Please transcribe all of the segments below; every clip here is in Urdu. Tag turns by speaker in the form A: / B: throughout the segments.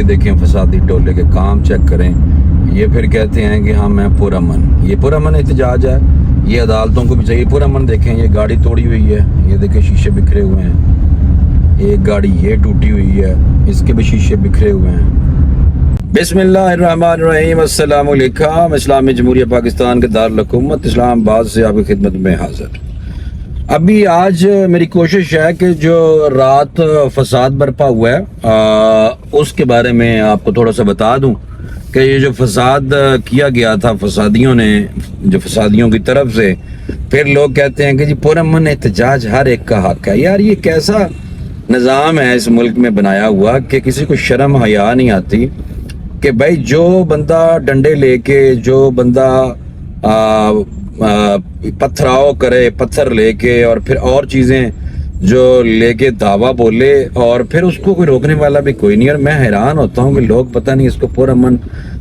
A: یہ دیکھیں فسادی ٹولے کے کام چیک کریں. یہ پھر کہتے ہیں کہ ہم ہیں پرامن. یہ پرامن احتجاج ہے. یہ عدالتوں کو بھی چاہیے پرامن. دیکھیں یہ گاڑی توڑی ہوئی ہے, یہ دیکھیں شیشے بکھرے ہوئے ہیں. ایک گاڑی یہ ٹوٹی ہوئی ہے, اس کے بھی شیشے بکھرے ہوئے ہیں. بسم اللہ الرحمن الرحیم. السلام علیکم. اسلامی جمہوریہ پاکستان کے دارالحکومت اسلام آباد سے آپ کی خدمت میں حاضر. ابھی آج میری کوشش ہے کہ جو رات فساد برپا ہوا ہے اس کے بارے میں آپ کو تھوڑا سا بتا دوں کہ یہ جو فساد کیا گیا تھا فسادیوں نے, جو فسادیوں کی طرف سے, پھر لوگ کہتے ہیں کہ جی پرامن احتجاج ہر ایک کا حق ہے. یار یہ کیسا نظام ہے اس ملک میں بنایا ہوا کہ کسی کو شرم حیا نہیں آتی کہ بھائی جو بندہ ڈنڈے لے کے, جو بندہ پتھراؤ کرے پتھر لے کے اور پھر اور چیزیں جو لے کے دعویٰ بولے اور پھر اس کو کوئی روکنے والا بھی کوئی نہیں. اور میں حیران ہوتا ہوں کہ لوگ پتہ نہیں اس کو پرامن,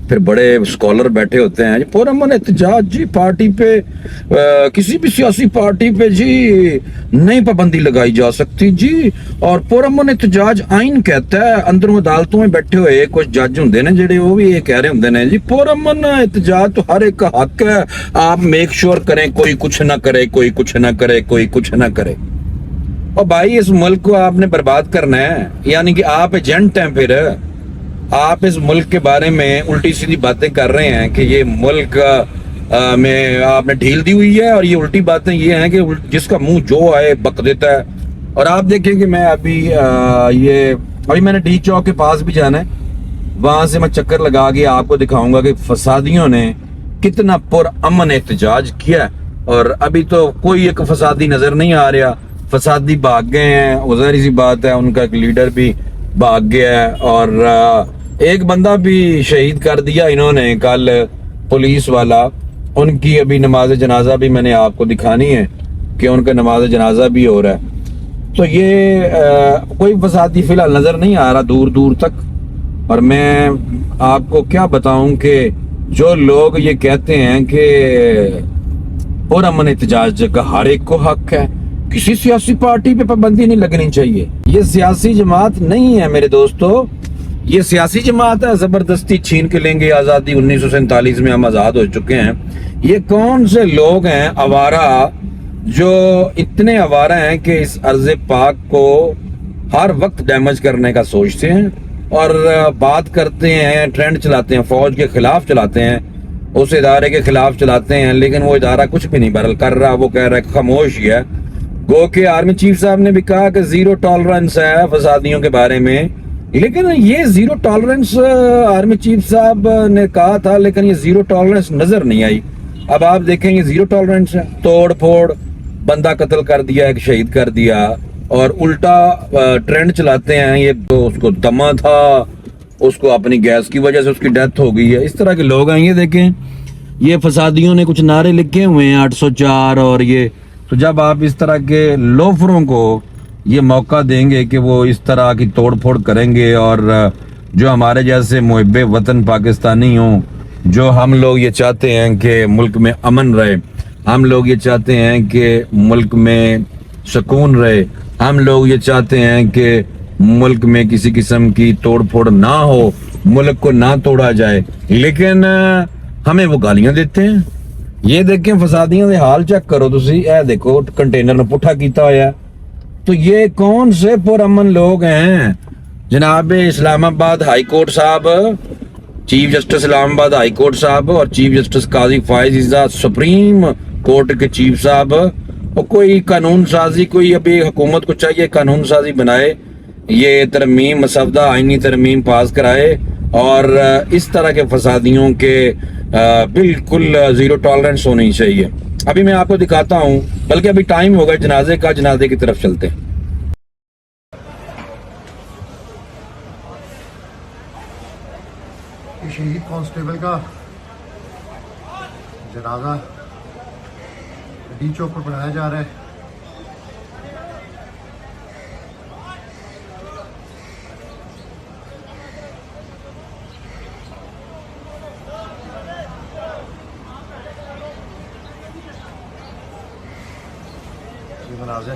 A: پھر بڑے اسکالر بیٹھے ہوتے ہیں جی پرامن احتجاج, جی پارٹی پہ کسی بھی سیاسی پارٹی پہ جی نہیں پابندی لگائی جا سکتی جی. اور پرامن احتجاج آئین کہتا ہے. اندروں عدالتوں میں بیٹھے ہوئے کچھ جج ہوں نے جڑے وہ بھی یہ کہہ رہے ہوں نے جی پرامن احتجاج تو ہر ایک کا حق ہے, آپ میک شور کریں کوئی کچھ نہ کرے, کوئی کچھ نہ کرے, کوئی کچھ نہ کرے. اور بھائی اس ملک کو آپ نے برباد کرنا ہے, یعنی کہ آپ ایجنٹ ہیں. پھر آپ اس ملک کے بارے میں الٹی سیدھی باتیں کر رہے ہیں کہ یہ ملک میں آپ نے ڈھیل دی ہوئی ہے, اور یہ الٹی باتیں یہ ہیں کہ جس کا منہ جو آئے بک دیتا ہے. اور آپ دیکھیں کہ میں ابھی میں نے ڈی چوک کے پاس بھی جانا ہے, وہاں سے میں چکر لگا کے آپ کو دکھاؤں گا کہ فسادیوں نے کتنا پرامن احتجاج کیا. اور ابھی تو کوئی ایک فسادی نظر نہیں آ رہا. فسادی بھاگ گئے ہیں, ظاہر سی بات ہے, ان کا ایک لیڈر بھی بھاگ گیا ہے, اور ایک بندہ بھی شہید کر دیا انہوں نے کل, پولیس والا. ان کی ابھی نماز جنازہ بھی میں نے آپ کو دکھانی ہے کہ ان کا نماز جنازہ بھی ہو رہا ہے. تو یہ کوئی فسادی فی الحال نظر نہیں آ رہا دور دور تک. اور میں آپ کو کیا بتاؤں کہ جو لوگ یہ کہتے ہیں کہ پرامن احتجاج کا ہر ایک کو حق ہے, کسی سیاسی پارٹی پہ پابندی نہیں لگنی چاہیے. یہ سیاسی جماعت نہیں ہے میرے دوستو, یہ سیاسی جماعت ہے. زبردستی چھین کے لیں گے آزادی, 1947 میں ہم آزاد ہو چکے ہیں. یہ کون سے لوگ ہیں آوارہ, جو اتنے آوارہ ہیں کہ اس ارض پاک کو ہر وقت ڈیمیج کرنے کا سوچتے ہیں اور بات کرتے ہیں, ٹرینڈ چلاتے ہیں, فوج کے خلاف چلاتے ہیں, اس ادارے کے خلاف چلاتے ہیں, لیکن وہ ادارہ کچھ بھی نہیں برل کر رہا. وہ کہہ رہا ہے خاموش ہی ہے. گو کہ آرمی چیف صاحب نے بھی کہا کہ زیرو ٹالرنس ہے فسادیوں کے بارے میں, لیکن یہ زیرو ٹالرنس آرمی چیف صاحب نے کہا تھا, لیکن یہ زیرو ٹالرنس نظر نہیں آئی. اب آپ دیکھیں یہ زیرو ٹالرنس ہے, توڑ پھوڑ, بندہ قتل کر دیا, ایک شہید کر دیا, اور الٹا ٹرینڈ چلاتے ہیں. یہ تو اس کو دمہ تھا, اس کو اپنی گیس کی وجہ سے اس کی ڈیتھ ہو گئی ہے. اس طرح کے لوگ ہیں. یہ دیکھیں یہ فسادیوں نے کچھ نعرے لکھے ہوئے ہیں 804 اور یہ. تو جب آپ اس طرح کے لوفروں کو یہ موقع دیں گے کہ وہ اس طرح کی توڑ پھوڑ کریں گے, اور جو ہمارے جیسے محب وطن پاکستانی ہوں, جو ہم لوگ یہ چاہتے ہیں کہ ملک میں امن رہے, ہم لوگ یہ چاہتے ہیں کہ ملک میں سکون رہے, ہم لوگ یہ چاہتے ہیں کہ ملک میں کسی قسم کی توڑ پھوڑ نہ ہو, ملک کو نہ توڑا جائے, لیکن ہمیں وہ گالیاں دیتے ہیں. یہ دیکھیں فسادیاں دے حال چیک کرو تسی, اے دیکھو کنٹینر نے پٹھا کیتا ہویا. تو یہ کون سے پرامن لوگ ہیں جناب اسلام آباد ہائی کورٹ صاحب, چیف جسٹس اسلام آباد ہائی کورٹ صاحب اور چیف جسٹس قاضی فائز عیسیٰ سپریم کورٹ کے چیف صاحب, اور کوئی قانون سازی, کوئی ابھی حکومت کو چاہیے قانون سازی بنائے, یہ ترمیم مسودہ آئینی ترمیم پاس کرائے, اور اس طرح کے فسادیوں کے بالکل زیرو ٹالرنس ہونی چاہیے. ابھی میں آپ کو دکھاتا ہوں, بلکہ ابھی ٹائم ہوگا جنازے کا, جنازے کی طرف چلتے ہیں.
B: شہید کانسٹیبل کا جنازہ ڈی چوک پر پڑھایا جا رہا ہے. مناظر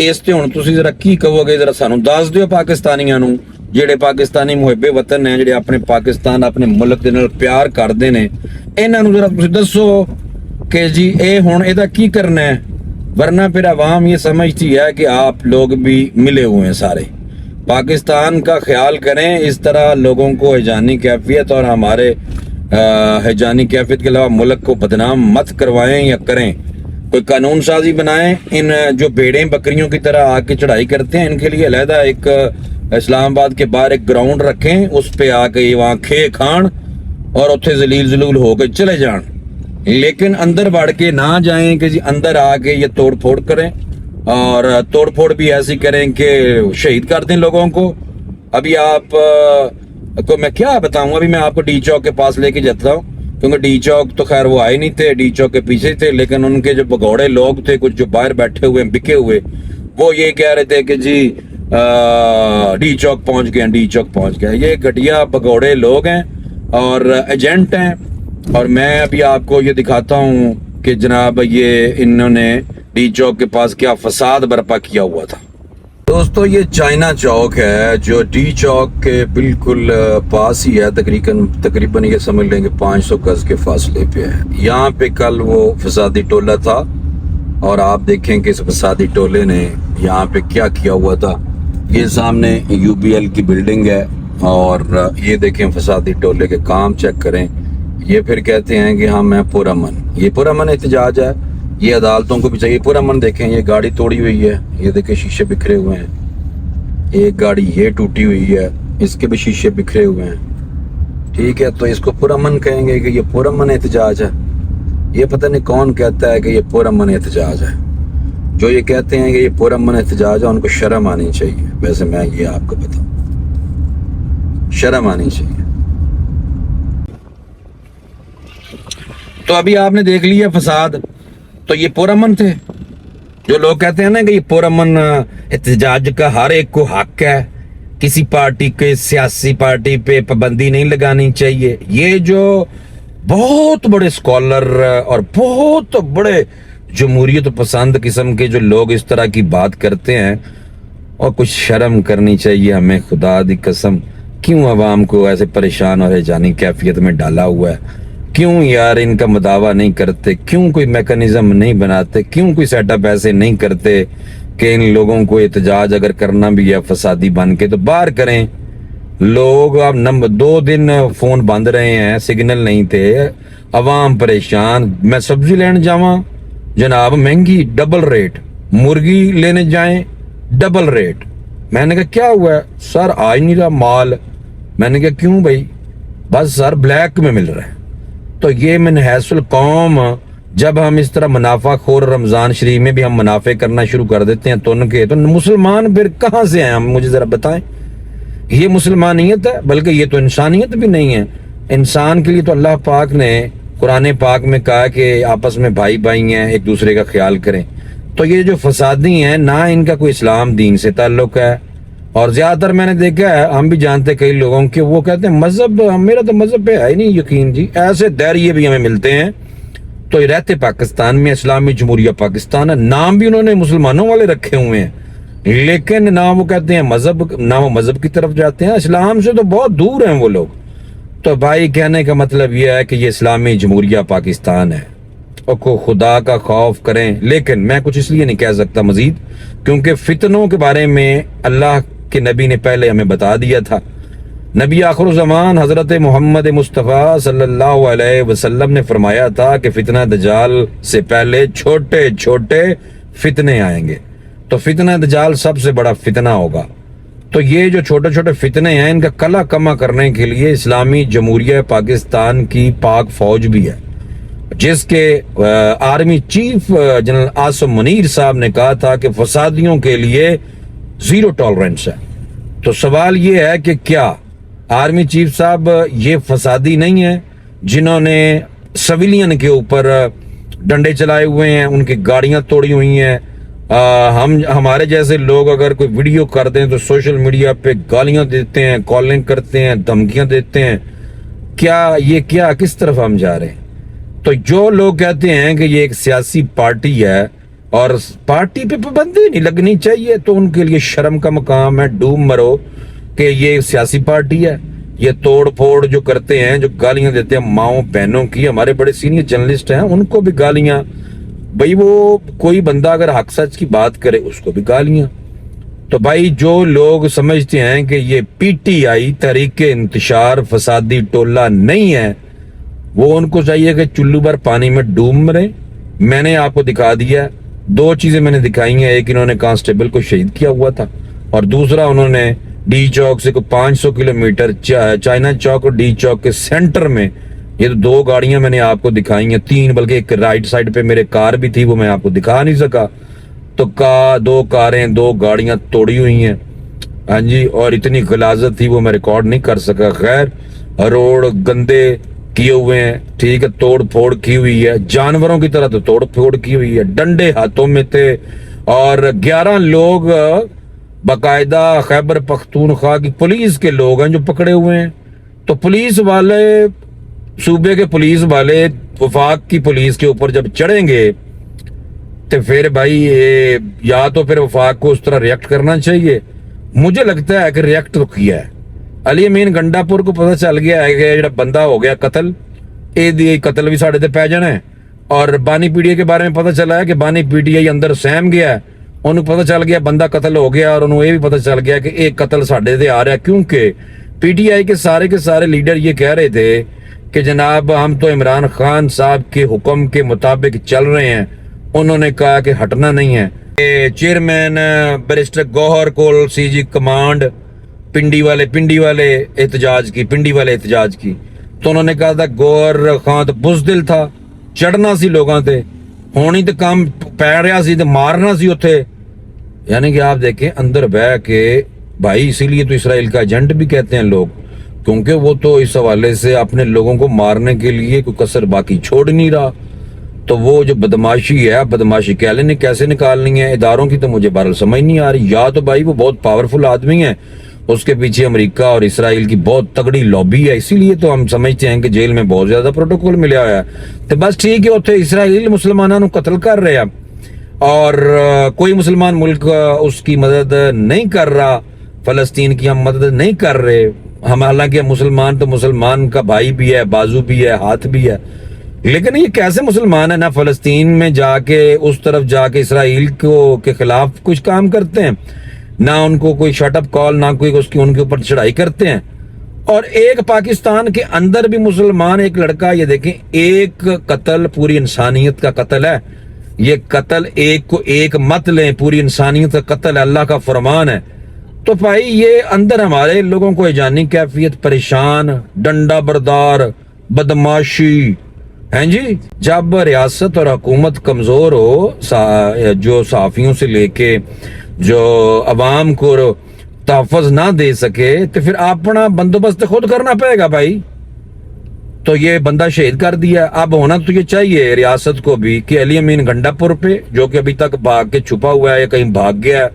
A: ਇਸ ਤੇ ਹੁਣ ਤੁਸੀਂ ਜ਼ਰਾ ਕੀ ਕਹੋਗੇ, ਜ਼ਰਾ ਸਾਨੂੰ ਦੱਸ ਦਿਓ ਪਾਕਿਸਤਾਨੀਆਂ ਨੂੰ, ਜਿਹੜੇ ਪਾਕਿਸਤਾਨੀ ਮੁਹੱਬੇ ਵਤਨ ਨੇ, ਜਿਹੜੇ ਆਪਣੇ ਪਾਕਿਸਤਾਨ ਆਪਣੇ ਮੁਲਕ ਦੇ ਨਾਲ ਪਿਆਰ ਕਰਦੇ ਨੇ, ਇਹਨਾਂ ਨੂੰ ਜ਼ਰਾ ਤੁਸੀਂ ਦੱਸੋ کہ جی اے ہون ایدہ کی کرنا ہے، ورنہ پھر عوام یہ سمجھتی ہے کہ آپ لوگ بھی ملے ہوئے ہیں سارے۔ پاکستان کا خیال کریں، اس طرح لوگوں کو ہیجانی کیفیت اور ہمارے ہیجانی کیفیت کے علاوہ ملک کو بدنام مت کروائیں یا کریں، کوئی قانون سازی بنائیں۔ ان جو بھیڑیں بکریوں کی طرح آ کے چڑھائی کرتے ہیں، ان کے لیے علیحدہ ایک اسلام آباد کے باہر ایک گراؤنڈ رکھیں، اس پہ آ کے وہاں کھے کھان اور اتھے ذلیل ذلول ہو کے چلے جان، لیکن اندر بڑھ کے نہ جائیں کہ جی اندر آ کے یہ توڑ پھوڑ کریں، اور توڑ پھوڑ بھی ایسی کریں کہ شہید کر دیں لوگوں کو۔ ابھی آپ کو میں کیا بتاؤں، ابھی میں آپ کو ڈی چوک کے پاس لے کے جاتا ہوں، کیونکہ ڈی چوک تو خیر وہ آئے نہیں تھے، ڈی چوک کے پیچھے تھے، لیکن ان کے جو بگوڑے لوگ تھے، کچھ جو باہر بیٹھے ہوئے بکے ہوئے، وہ یہ کہہ رہے تھے کہ جی ڈی چوک پہنچ گئے، ڈی چوک پہنچ گئے۔ یہ گھٹیا بگوڑے لوگ ہیں اور ایجنٹ ہیں، اور میں ابھی آپ کو یہ دکھاتا ہوں کہ جناب یہ انہوں نے ڈی چوک کے پاس کیا فساد برپا کیا ہوا تھا۔ دوستو یہ چائنا چوک ہے جو ڈی چوک کے بالکل پاس ہی ہے، تقریباً یہ سمجھ لیں کہ 500 گز کے فاصلے پہ ہے۔ یہاں پہ کل وہ فسادی ٹولہ تھا، اور آپ دیکھیں کہ اس فسادی ٹولے نے یہاں پہ کیا کیا ہوا تھا۔ یہ سامنے یو بی ایل کی بلڈنگ ہے، اور یہ دیکھیں فسادی ٹولے کے کام چیک کریں۔ یہ پھر کہتے ہیں کہ ہم ہیں پرامن، یہ پرامن احتجاج ہے، یہ عدالتوں کو بھی چاہیے پرامن۔ دیکھیں یہ گاڑی توڑی ہوئی ہے، یہ دیکھیں شیشے بکھرے ہوئے ہیں، ایک گاڑی یہ ٹوٹی ہوئی ہے، اس کے بھی شیشے بکھرے ہوئے ہیں، ٹھیک ہے، تو اس کو پرامن کہیں گے کہ یہ پرامن احتجاج ہے؟ یہ پتہ نہیں کون کہتا ہے کہ یہ پرامن احتجاج ہے۔ جو یہ کہتے ہیں کہ یہ پرامن احتجاج ہے، ان کو شرم آنی چاہیے۔ ویسے میں یہ آپ کو بتاؤں، شرم آنی چاہیے۔ تو ابھی آپ نے دیکھ لیا فساد، تو یہ پرامن تھے۔ جو لوگ کہتے ہیں نا کہ یہ پرامن احتجاج کا ہر ایک کو حق ہے، کسی پارٹی کے سیاسی پارٹی پہ پابندی نہیں لگانی چاہیے، یہ جو بہت بڑے اسکالر اور بہت بڑے جمہوریت پسند قسم کے جو لوگ اس طرح کی بات کرتے ہیں، اور کچھ شرم کرنی چاہیے ہمیں، خدا دی قسم۔ کیوں عوام کو ایسے پریشان اور ہیجانی کیفیت میں ڈالا ہوا ہے؟ کیوں یار ان کا مداوع نہیں کرتے؟ کیوں کوئی میکانزم نہیں بناتے؟ کیوں کوئی سیٹ اپ ایسے نہیں کرتے کہ ان لوگوں کو احتجاج اگر کرنا بھی ہے فسادی بن کے تو باہر کریں؟ لوگ اب 2 دن فون بند رہے ہیں، سگنل نہیں تھے، عوام پریشان۔ میں سبزی لینے جاواں جناب مہنگی، ڈبل ریٹ، مرغی لینے جائیں ڈبل ریٹ۔ میں نے کہا کیا ہوا ہے؟ سر آج نہیں رہا مال۔ میں نے کہا کیوں بھائی؟ بس سر بلیک میں مل رہا ہے۔ تو یہ من حیث القوم، جب ہم اس طرح منافع خور رمضان شریف میں بھی ہم منافع کرنا شروع کر دیتے ہیں تو مسلمان پھر کہاں سے ہیں؟ ہم مجھے ذرا بتائیں۔ یہ مسلمانیت ہے؟ بلکہ یہ تو انسانیت بھی نہیں ہے۔ انسان کے لیے تو اللہ پاک نے قرآن پاک میں کہا کہ آپس میں بھائی بھائی ہیں، ایک دوسرے کا خیال کریں۔ تو یہ جو فسادی ہیں، نہ ان کا کوئی اسلام دین سے تعلق ہے، اور زیادہ تر میں نے دیکھا ہے، ہم بھی جانتے ہیں کئی لوگوں کے، وہ کہتے ہیں مذہب، میرا تو مذہب پہ ہے ہی نہیں یقین جی۔ ایسے دائریے بھی ہمیں ملتے ہیں۔ تو یہ رہتے پاکستان میں، اسلامی جمہوریہ پاکستان ہے، نام بھی انہوں نے مسلمانوں والے رکھے ہوئے ہیں، لیکن نہ وہ کہتے ہیں مذہب، نہ وہ مذہب کی طرف جاتے ہیں، اسلام سے تو بہت دور ہیں وہ لوگ۔ تو بھائی کہنے کا مطلب یہ ہے کہ یہ اسلامی جمہوریہ پاکستان ہے، اور کو خدا کا خوف کریں۔ لیکن میں کچھ اس لیے نہیں کہہ سکتا مزید، کیونکہ فتنوں کے بارے میں اللہ کہ نبی نے پہلے ہمیں بتا دیا تھا۔ نبی آخر الزمان حضرت محمد مصطفیٰ صلی اللہ علیہ وسلم نے فرمایا تھا کہ فتنہ دجال سے پہلے چھوٹے چھوٹے فتنے آئیں گے، تو فتنہ دجال سب سے بڑا فتنہ ہوگا۔ تو یہ جو چھوٹے چھوٹے فتنے ہیں، ان کا کلا کما کرنے کے لیے اسلامی جمہوریہ پاکستان کی پاک فوج بھی ہے، جس کے army chief general Asim Munir صاحب نے کہا تھا کہ فسادیوں کے لیے زیرو ٹالرنس ہے. تو سوال یہ ہے کہ کیا آرمی چیف صاحب یہ فسادی نہیں ہے جنہوں نے سویلین کے اوپر ڈنڈے چلائے ہوئے ہیں, ان کی گاڑیاں توڑی ہوئی ہیں. ہمارے جیسے لوگ اگر کوئی ویڈیو کر دیں تو سوشل میڈیا پہ گالیاں دیتے ہیں, کالنگ کرتے ہیں, دھمکیاں دیتے ہیں. کیا کس طرف ہم جا رہے ہیں؟ تو جو لوگ کہتے ہیں کہ یہ ایک سیاسی پارٹی ہے اور پارٹی پہ پابندی نہیں لگنی چاہیے, تو ان کے لیے شرم کا مقام ہے. ڈوب مرو کہ یہ سیاسی پارٹی ہے. یہ توڑ پھوڑ جو کرتے ہیں, جو گالیاں دیتے ہیں ماؤں بہنوں کی, ہمارے بڑے سینئر جرنلسٹ ہیں ان کو بھی گالیاں. بھائی وہ کوئی بندہ اگر حق سچ کی بات کرے اس کو بھی گالیاں. تو بھائی جو لوگ سمجھتے ہیں کہ یہ پی ٹی آئی تحریک انتشار فسادی ٹولہ نہیں ہے, وہ ان کو چاہیے کہ چلو بھر پانی میں ڈوب مرے. میں نے آپ کو دکھا دیا, 2 چیزیں میں نے دکھائی ہیں. ایک انہوں نے کانسٹیبل کو شہید کیا ہوا تھا, اور دوسرا انہوں نے ڈی چوک سے کوئی 500 کلومیٹر چائنا چوک اور ڈی چوک کے سینٹر میں, یہ تو 2 گاڑیاں میں نے آپ کو دکھائی ہیں, 3 بلکہ ایک رائٹ سائڈ پہ میرے کار بھی تھی, وہ میں آپ کو دکھا نہیں سکا. تو 2 کاریں 2 گاڑیاں توڑی ہوئی ہیں. ہاں جی, اور اتنی غلاظت تھی وہ میں ریکارڈ نہیں کر سکا. خیر, روڈ گندے کیے ہوئے ہیں, ٹھیک ہے, توڑ پھوڑ کی ہوئی ہے, جانوروں کی طرح تو توڑ پھوڑ کی ہوئی ہے. ڈنڈے ہاتھوں میں تھے, اور 11 لوگ باقاعدہ خیبر پختونخوا کی پولیس کے لوگ ہیں جو پکڑے ہوئے ہیں. تو پولیس والے, صوبے کے پولیس والے وفاق کی پولیس کے اوپر جب چڑھیں گے تو پھر بھائی یا تو پھر وفاق کو اس طرح ریئیکٹ کرنا چاہیے. مجھے لگتا ہے کہ ریئیکٹ تو کیا ہے. علی امین گنڈا پور کو پتہ چل گیا ہے کہ جڑا بندہ ہو گیا قتل, یہ قتل بھی ساڑھے تے پی جانا ہے. اور بانی پی ٹی آئی کے بارے میں پتہ چلا ہے کہ بانی پی ٹی آئی اندر سہم گیا ہے, انہوں پتہ چل گیا بندہ قتل ہو گیا, اور انہوں یہ بھی پتہ چل گیا کہ ایک قتل ساڑھے تے آ رہا ہے. کیونکہ پی ٹی آئی کے سارے لیڈر یہ کہہ رہے تھے کہ جناب ہم تو عمران خان صاحب کے حکم کے مطابق چل رہے ہیں. انہوں نے کہا کہ ہٹنا نہیں ہے. چیئرمین بیرسٹر گوہر کول سی جی کمانڈ پنڈی والے احتجاج کی, تو انہوں نے کہا تھا گوہر خان تو بزدل تھا, چڑھنا سی لوگاں تے, ہونی تو کام پی رہا سی تو مارنا سی اتھے. یعنی کہ آپ دیکھیں اندر بہ کے بھائی, اسی لیے تو اسرائیل کا ایجنٹ بھی کہتے ہیں لوگ, کیونکہ وہ تو اس حوالے سے اپنے لوگوں کو مارنے کے لیے کوئی کسر باقی چھوڑ نہیں رہا. تو وہ جو بدماشی ہے, بدماشی کہلے نے کیسے نکالنی ہے اداروں کی, تو مجھے بہرحال سمجھ نہیں آ رہی. یا تو بھائی وہ بہت پاورفل آدمی ہیں, اس کے پیچھے امریکہ اور اسرائیل کی بہت تگڑی لابی ہے, اسی لیے تو ہم سمجھتے ہیں کہ جیل میں بہت زیادہ پروٹوکول ملیا ہوا ہے. تو بس ٹھیک ہے, اتنے اسرائیل مسلمانوں کو قتل کر رہے ہیں اور کوئی مسلمان ملک اس کی مدد نہیں کر رہا, فلسطین کی ہم مدد نہیں کر رہے. ہم حالانکہ مسلمان تو مسلمان کا بھائی بھی ہے, بازو بھی ہے, ہاتھ بھی ہے, لیکن یہ کیسے مسلمان ہے نہ فلسطین میں جا کے اس طرف جا کے اسرائیل کے خلاف کچھ کام کرتے ہیں, نہ ان کو کوئی شٹ اپ کال, نہ کوئی ان کے اوپر چڑھائی کرتے ہیں. اور ایک پاکستان کے اندر بھی مسلمان ایک لڑکا, یہ دیکھیں ایک قتل پوری انسانیت کا قتل ہے. یہ قتل ایک کو ایک مت لیں, پوری انسانیت کا قتل ہے, اللہ کا فرمان ہے. تو بھائی یہ اندر ہمارے لوگوں کو جانی کیفیت, پریشان, ڈنڈا بردار, بدماشی ہیں جی. جب ریاست اور حکومت کمزور ہو, جو صحافیوں سے لے کے جو عوام کو تحفظ نہ دے سکے, تو پھر اپنا بندوبست خود کرنا پڑے گا بھائی. تو یہ بندہ شہید کر دیا. اب ہونا تو یہ چاہیے ریاست کو بھی کہ علی امین گنڈا پور پہ, جو کہ ابھی تک بھاگ کے چھپا ہوا ہے یا کہیں بھاگ گیا ہے,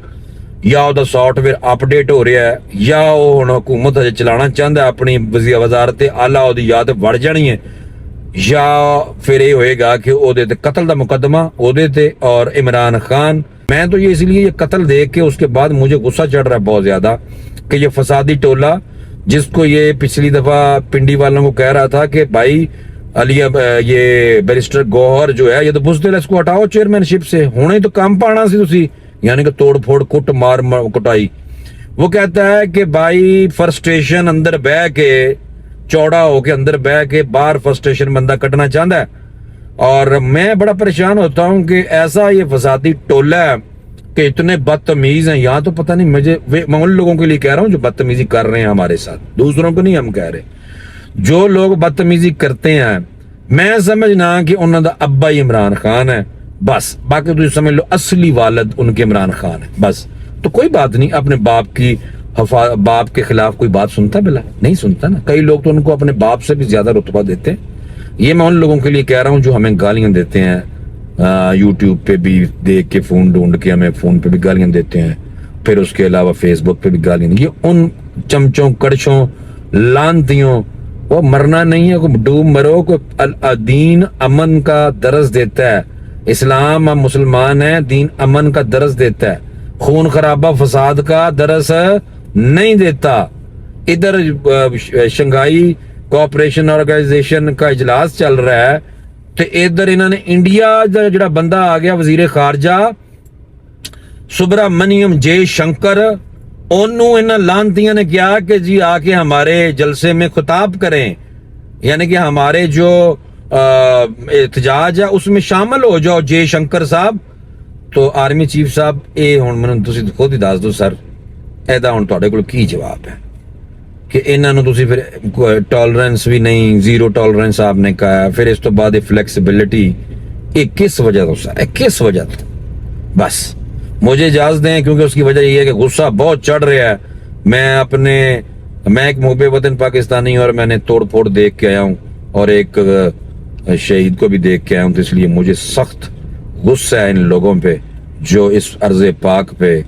A: یا وہ سافٹ ویئر اپڈیٹ ہو رہا ہے, یا وہ حکومت چلانا چاہتا ہے اپنی وزارت اعلیٰ یا تو بڑھ جانی ہے, یا پھر یہ ہوئے گا کہ وہ قتل دا مقدمہ وہ اور عمران خان. میں تو یہ اس لیے یہ قتل دیکھ کے اس کے بعد مجھے غصہ چڑھ رہا ہے بہت زیادہ کہ یہ فسادی ٹولہ, جس کو یہ پچھلی دفعہ پنڈی والوں کو کہہ رہا تھا کہ بھائی یہ بیرسٹر گوہر جو ہے یہ تو بزدل ہے, اس کو ہٹاؤ چیئرمین شپ سے, ہونے تو کام پانا سی تسی, یعنی کہ توڑ پھوڑ کٹ مار کٹائی. وہ کہتا ہے کہ بھائی فرسٹریشن اندر بہ کے, چوڑا ہو کے اندر بہ کے باہر فرسٹریشن بندہ کٹنا چاہتا ہے. اور میں بڑا پریشان ہوتا ہوں کہ ایسا یہ فسادی ٹولہ ہے کہ اتنے بدتمیز ہیں. یہاں تو پتہ نہیں, میں ان لوگوں کے لیے کہہ رہا ہوں جو بدتمیزی کر رہے ہیں ہمارے ساتھ, دوسروں کو نہیں ہم کہہ رہے. جو لوگ بدتمیزی کرتے ہیں, میں سمجھنا کہ انہوں دا ابا ہی عمران خان ہے بس, باقی تو سمجھ لو اصلی والد ان کے عمران خان ہے بس. تو کوئی بات نہیں, اپنے باپ کے خلاف کوئی بات سنتا بلا نہیں سنتا نا. کئی لوگ تو ان کو اپنے باپ سے بھی زیادہ رتبہ دیتے ہیں. یہ میں ان لوگوں کے لیے کہہ رہا ہوں جو ہمیں گالیاں دیتے ہیں, یوٹیوب پہ بھی دیکھ کے فون ڈھونڈ کے ہمیں فون پہ بھی گالیاں دیتے ہیں, پھر اس کے علاوہ فیس بک پہ بھی گالیاں. یہ ان چمچوں, کڑچوں, لانتیوں, وہ مرنا نہیں ہے, ڈوب مرو. کوئی دین امن کا درس دیتا ہے, اسلام ہم مسلمان ہیں, دین امن کا درس دیتا ہے, خون خرابہ فساد کا درس نہیں دیتا. ادھر شنگھائی کوآپریشن آرگنائزیشن کا اجلاس چل رہا ہے, تو ادھر انہوں نے انڈیا جڑا بندہ آ گیا وزیر خارجہ سبرامنیم جے شنکر, انہوں انہاں لانتیاں نے کیا کہ جی آ کے ہمارے جلسے میں خطاب کریں, یعنی کہ ہمارے جو احتجاج ہے اس میں شامل ہو جاؤ جے شنکر صاحب. تو آرمی چیف صاحب اے ہن مینوں تسی خود ہی دس دو سر, ایدا ہن تہاڈے کول کی جواب ہے کہ انہاں نوں تسی پھر ٹالرنس بھی نہیں, زیرو ٹالرنس آپ نے کہا ہے, پھر اس تو بعد فلیکسیبلٹی, یہ کس وجہ تو سر, کس وجہ تو؟ بس مجھے اجازت دیں, کیونکہ اس کی وجہ یہ ہے کہ غصہ بہت چڑھ رہا ہے. میں ایک محب وطن پاکستانی اور میں نے توڑ پھوڑ دیکھ کے آیا ہوں اور ایک شہید کو بھی دیکھ کے آیا ہوں, تو اس لیے مجھے سخت غصہ ہے ان لوگوں پہ جو اس عرض پاک پہ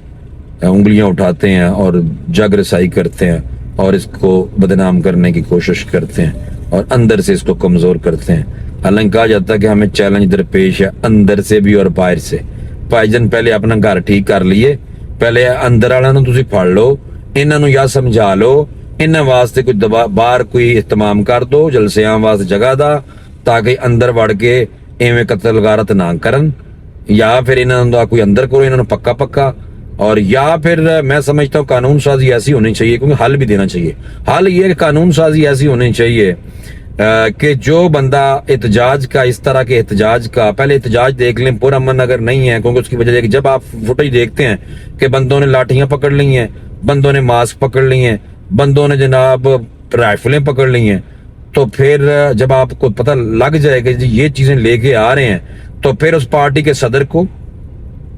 A: انگلیاں اٹھاتے ہیں اور جگ رسائی کرتے ہیں اور اس کو بدنام کرنے کی کوشش کرتے ہیں اور اندر سے اس کو کمزور کرتے ہیں. حالانکہ کہا جاتا ہے کہ ہمیں چیلنج درپیش ہے اندر سے بھی اور باہر سے. بھائی جان پہلے اپنا گھر ٹھیک کر لیے, پہلے اندر والوں نوں تسی پھڑ لو, انہاں نوں یا سمجھا لو, انہاں واسطے کوئی باہر کوئی اہتمام کر دو, جلسیاں واسطے جگہ دا, تاکہ اندر وڑ کے ایویں قتل غارت نہ کرن, یا پھر انہاں دا کوئی اندر کرو انہاں نوں پکا, اور یا پھر میں سمجھتا ہوں قانون سازی ایسی ہونی چاہیے, کیونکہ حل بھی دینا چاہیے. حل یہ ہے کہ قانون سازی ایسی ہونی چاہیے کہ جو بندہ احتجاج کا, اس طرح کے احتجاج کا, پہلے احتجاج دیکھ لیں پرامن اگر نہیں ہے, کیونکہ اس کی وجہ ہے کہ جب آپ فوٹیج دیکھتے ہیں کہ بندوں نے لاٹھیاں پکڑ لی ہیں, بندوں نے ماسک پکڑ لی ہیں, بندوں نے جناب رائفلیں پکڑ لی ہیں, تو پھر جب آپ کو پتہ لگ جائے کہ جی یہ چیزیں لے کے آ رہے ہیں, تو پھر اس پارٹی کے صدر کو,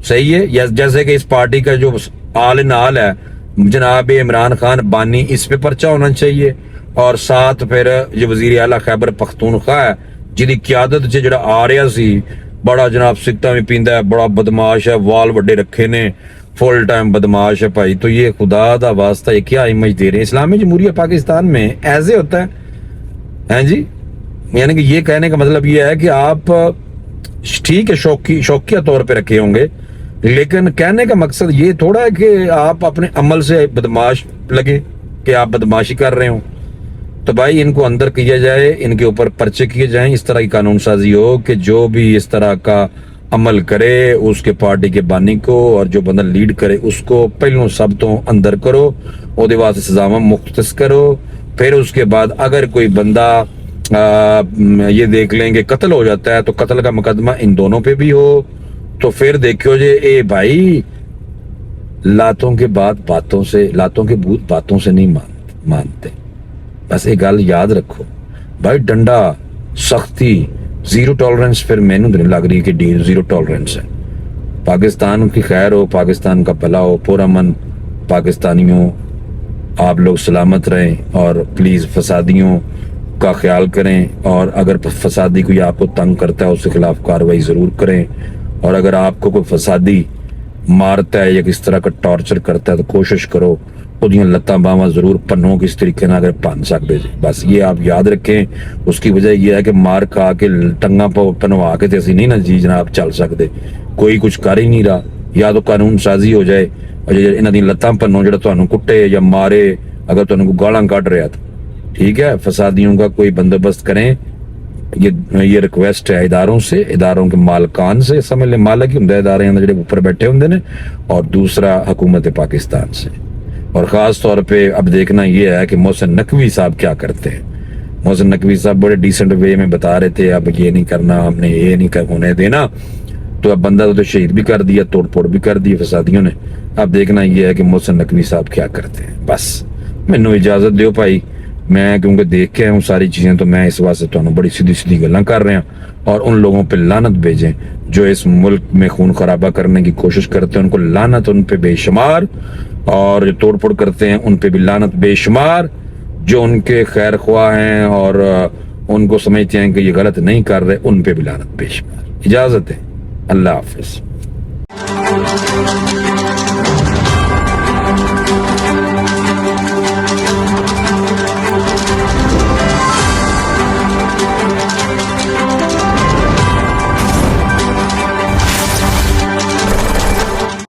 A: صحیح ہے, یا جیسے کہ اس پارٹی کا جو آل نال ہے جناب عمران خان بانی, اس پہ پرچہ ہونا چاہیے. اور ساتھ پھر جو وزیر اعلیٰ خیبر پختونخوا ہے جی قیادت سے جڑا آ رہا سی, بڑا جناب سکتا میں پیندا ہے, بڑا بدماش ہے, وال وڈے رکھے نے, فل ٹائم بدماش ہے بھائی. تو یہ خدا دا واسطہ یہ کیا امیج دے رہے ہیں اسلامی جمہوریہ پاکستان میں؟ ایسے ہوتا ہے جی, یعنی کہ یہ کہنے کا مطلب یہ ہے کہ آپ ٹھیک ہے شوقیہ طور پہ رکھے ہوں گے, لیکن کہنے کا مقصد یہ تھوڑا ہے کہ آپ اپنے عمل سے بدماش لگے کہ آپ بدماشی کر رہے ہوں. تو بھائی ان کو اندر کیا جائے, ان کے اوپر پرچے کیے جائیں, اس طرح کی قانون سازی ہو کہ جو بھی اس طرح کا عمل کرے اس کے پارٹی کے بانی کو, اور جو بندہ لیڈ کرے اس کو پہلوں سب تو اندر کرو, وہ دے واسطے سزاواں مختص کرو. پھر اس کے بعد اگر کوئی بندہ یہ دیکھ لیں کہ قتل ہو جاتا ہے تو قتل کا مقدمہ ان دونوں پہ بھی ہو, تو پھر دیکھو جی اے بھائی لاتوں کے بھوت باتوں سے نہیں مانتے. بس ایک گل یاد رکھو بھائی, ڈنڈا, سختی, زیرو ٹالرنس پھر مینوں نہیں لگ رہی کہ زیرو ٹالرنس ہے. پاکستان کی خیر ہو, پاکستان کا بھلا ہو, پرامن پاکستانیوں آپ لوگ سلامت رہیں, اور پلیز فسادیوں کا خیال کریں, اور اگر فسادی کوئی آپ کو تنگ کرتا ہے اس کے خلاف کارروائی ضرور کریں, اور اگر آپ کو کوئی فسادی مارتا ہے یا کس طرح کا ٹارچر کرتا ہے تو کوشش کرو ਉਹਦੀਆਂ ਲੱਤਾਂ ਬਾਹਾਂ ضرور پنو کس طریقے ਨਾਲ اگر پن سکتے جی. بس یہ آپ یاد رکھیں. اس کی وجہ یہ ہے کہ مار کھا کے ٹنگاں پنوا کے تے اسی نہیں نا جی جناب چل سکتے, کوئی کچھ کر ہی نہیں رہا. یا تو قانون سازی ہو جائے, اور انہاں دی لتاں پنو جڑا تانوں کٹے یا مارے, اگر تانوں کوئی گالاں کڈ رہا تو ٹھیک ہے, فسادیوں کا کوئی بندوبست کریں. یہ ریکویسٹ ہے اداروں سے, اداروں کے مالکان سے, سمجھ لیں مالک ہی ہوندے ادارے جڑے اوپر بیٹھے ہوندے نے, اور دوسرا حکومت پاکستان سے. اور خاص طور پہ اب دیکھنا یہ ہے کہ محسن نقوی صاحب کیا کرتے ہیں. محسن نقوی صاحب بڑے ڈیسنٹ وے میں بتا رہے تھے اب یہ نہیں کرنا, ہم نے یہ نہیں ہونے دینا, تو اب بندہ تو شہید بھی کر دیا, توڑ پھوڑ بھی کر دی فسادیوں نے. اب دیکھنا یہ ہے کہ محسن نقوی صاحب کیا کرتے ہیں. بس مینوں اجازت دیو بھائی, میں کیونکہ دیکھ کے ہوں ساری چیزیں تو میں اس واسطے تو بڑی سیدھی سیدھی گلاں کر رہے ہیں اور ان لوگوں پہ لعنت بھیجیں جو اس ملک میں خون خرابہ کرنے کی کوشش کرتے ہیں ان کو لعنت ان پہ بے شمار اور جو توڑ پھوڑ کرتے ہیں ان پہ بھی لعنت بے شمار جو ان کے خیر خواہ ہیں اور ان کو سمجھتے ہیں کہ یہ غلط نہیں کر رہے ان پہ بھی لعنت بے شمار اجازت ہے اللہ حافظ